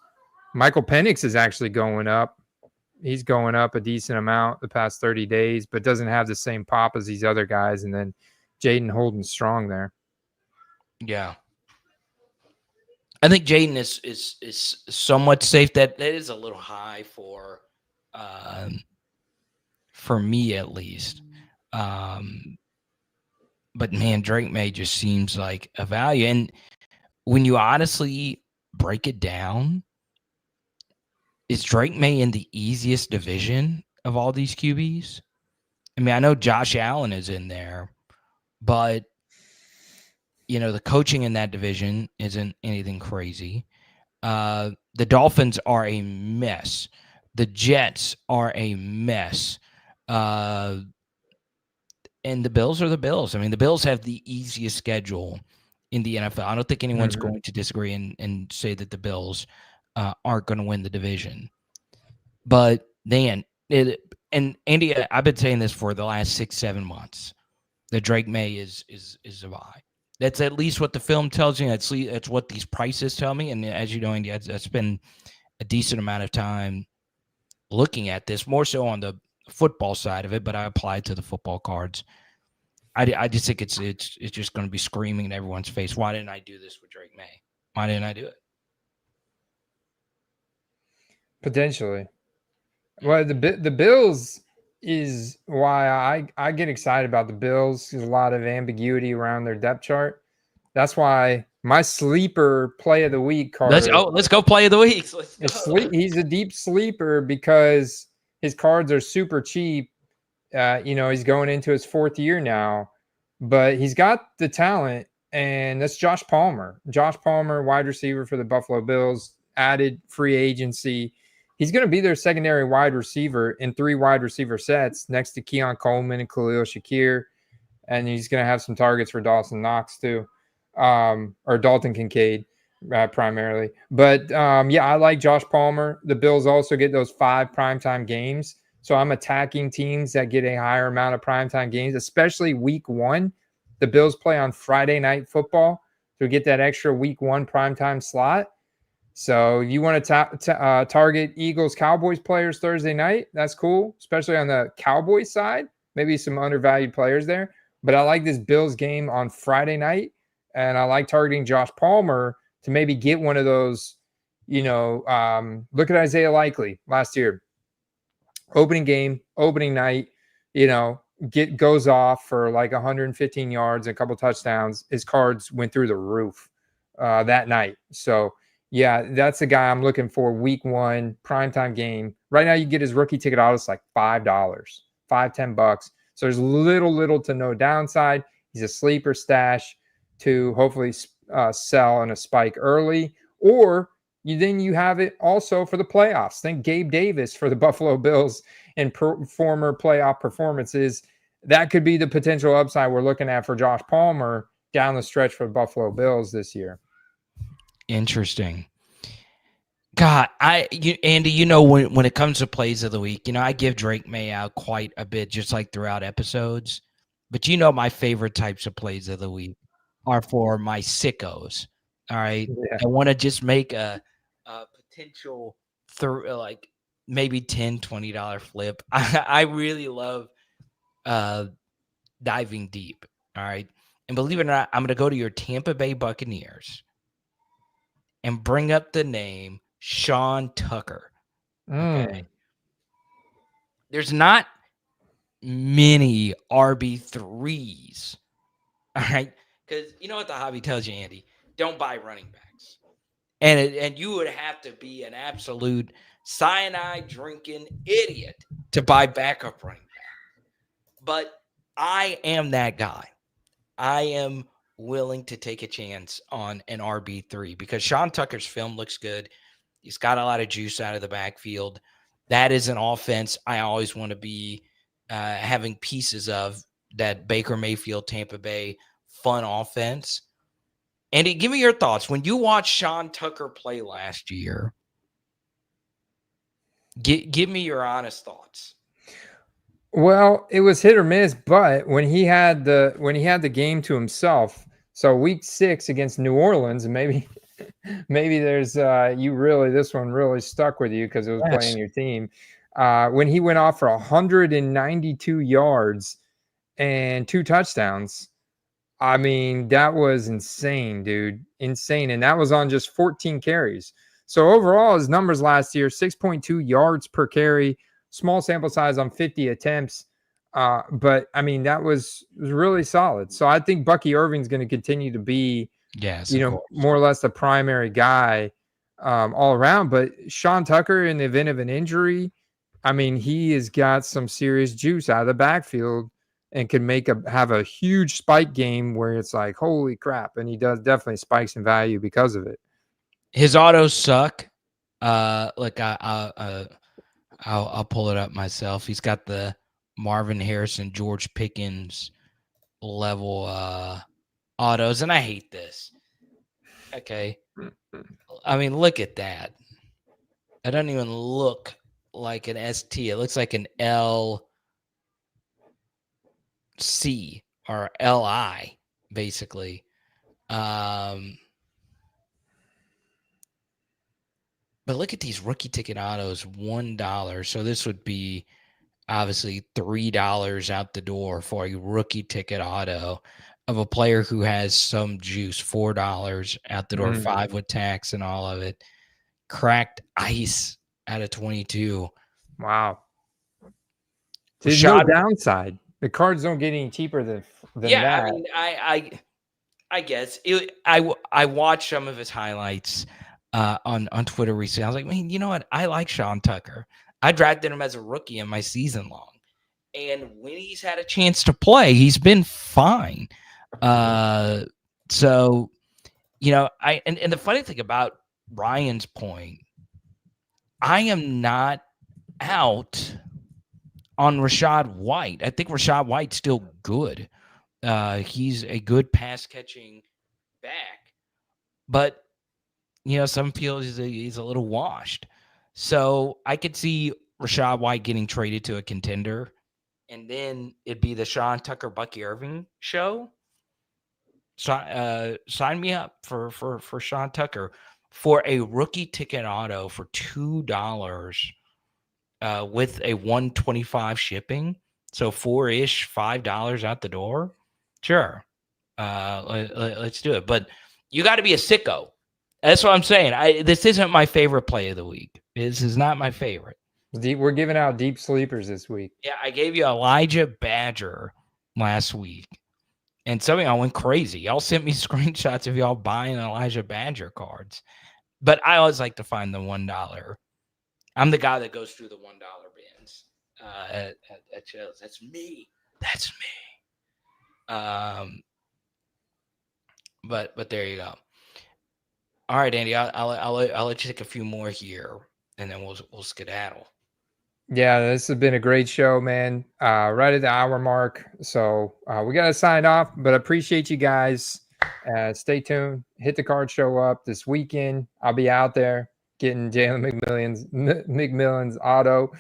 Michael Penix is actually going up. He's going up a decent amount the past 30 days, but doesn't have the same pop as these other guys. And then Jayden holding strong there. Yeah. I think Jayden is somewhat safe. That is a little high for me at least. But man, Drake May just seems like a value. And when you honestly break it down, is Drake May in the easiest division of all these QBs? I mean, I know Josh Allen is in there, but the coaching in that division isn't anything crazy. The Dolphins are a mess. The Jets are a mess. And the Bills are the Bills. I mean, the Bills have the easiest schedule in the NFL. I don't think anyone's going to disagree and say that the Bills aren't going to win the division. But then, and Andy, I've been saying this for the last 6-7 months. That Drake May is a buy. That's at least what the film tells me. That's what these prices tell me. And as you know, Andy, that's been a decent amount of time looking at this, more so on the football side of it, but I applied to the football cards. I just think it's just going to be screaming in everyone's face. Why didn't I do this with Drake May? Why didn't I do it? Potentially. Well, the Bills is why I get excited about the Bills. There's a lot of ambiguity around their depth chart. That's why my sleeper play of the week card. Let's go play of the week. He's a deep sleeper because his cards are super cheap. He's going into his 4th year now, but he's got the talent, and that's Josh Palmer. Josh Palmer, wide receiver for the Buffalo Bills, added free agency. He's going to be their secondary wide receiver in 3 wide receiver sets next to Keon Coleman and Khalil Shakir. And he's going to have some targets for Dawson Knox too, or Dalton Kincaid primarily. But I like Josh Palmer. The Bills also get those 5 primetime games. So I'm attacking teams that get a higher amount of primetime games, especially week 1. The Bills play on Friday Night Football. So get that extra week 1 primetime slot. So you want to target Eagles-Cowboys players Thursday night. That's cool, especially on the Cowboys side. Maybe some undervalued players there. But I like this Bills game on Friday night, and I like targeting Josh Palmer to maybe get one of those, look at Isaiah Likely last year. Opening game, opening night, goes off for like 115 yards, a couple touchdowns. His cards went through the roof that night. So, yeah, that's the guy I'm looking for. Week 1 primetime game. Right now, you get his rookie ticket out. It's like $5, $10. So there's little to no downside. He's a sleeper stash to hopefully sell in a spike early, or then you have it also for the playoffs. Think Gabe Davis for the Buffalo Bills and former playoff performances. That could be the potential upside we're looking at for Josh Palmer down the stretch for the Buffalo Bills this year. Interesting. God, Andy, when it comes to plays of the week, I give Drake May out quite a bit, just like throughout episodes. But my favorite types of plays of the week are for my sickos. All right, Yeah. I want to just make a potential like maybe $10-$20 flip. I really love uh diving deep. All right, and believe it or not, I'm going to go to your Tampa Bay Buccaneers and bring up the name Sean Tucker. Okay. Mm. There's not many RB3s. All right. Because you know what the hobby tells you, Andy? Don't buy running backs. And you would have to be an absolute cyanide drinking idiot to buy backup running back. But I am that guy. I am willing to take a chance on an RB3 because Sean Tucker's film looks good. He's got a lot of juice out of the backfield. That is an offense I always want to be having pieces of, that Baker Mayfield, Tampa Bay fun offense. Andy, give me your thoughts. When you watched Sean Tucker play last year, give me your honest thoughts. Well, it was hit or miss, but when he had the game to himself, so week 6 against New Orleans, and maybe there's this one really stuck with you because it was Yes. playing your team. When he went off for 192 yards and 2 touchdowns. I mean, that was insane, dude. Insane. And that was on just 14 carries. So overall, his numbers last year, 6.2 yards per carry, small sample size on 50 attempts. But I mean, that was really solid. So I think Bucky Irving's going to continue to be, Yes, of course. more or less the primary guy all around. But Sean Tucker, in the event of an injury, I mean, he has got some serious juice out of the backfield and can have a huge spike game where it's like, holy crap. And he does definitely spikes in value because of it. His autos suck. Look, I'll pull it up myself. He's got the Marvin Harrison, George Pickens level autos, and I hate this. Okay. I mean, look at that. It doesn't even look like an ST. It looks like an LC or LI, basically. But look at these rookie ticket autos, $1. So this would be obviously $3 out the door for a rookie ticket auto of a player who has some juice. $4 out the door, Mm. 5 with tax and all of it. Cracked ice out of 22. Wow. There's no Rashad, downside. The cards don't get any cheaper than yeah, I that. mean, I guess I watched some of his highlights on Twitter recently. I was like, man, you know what? I like Sean Tucker. I drafted him as a rookie in my season long, and when he's had a chance to play, he's been fine. So and the funny thing about Ryan's point, I am not out on Rachaad White. I think Rachaad White's still good. He's a good pass catching back, but some feel he's a little washed. So I could see Rachaad White getting traded to a contender, and then it'd be the Sean Tucker Bucky Irving show. Sign me up for Sean Tucker for a rookie ticket auto for $2 with a 125 shipping. So $4-ish, $5 out the door. Sure. Let's do it. But you got to be a sicko. That's what I'm saying. This isn't my favorite play of the week. This is not my favorite. We're giving out deep sleepers this week. Yeah, I gave you Elijah Badger last week. And some of y'all went crazy. Y'all sent me screenshots of y'all buying Elijah Badger cards. But I always like to find the $1. I'm the guy that goes through the $1 bins at Chili's. That's me. That's me. But there you go. All right, Andy. I'll let you take a few more here, and then we'll skedaddle. Yeah, this has been a great show, man. Right at the hour mark. So we got to sign off, but I appreciate you guys. Stay tuned. Hit the card show up this weekend. I'll be out there getting Jalen McMillan's auto.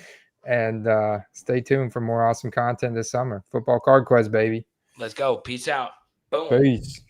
And stay tuned for more awesome content this summer. Football Card Quest, baby. Let's go. Peace out. Boom. Peace.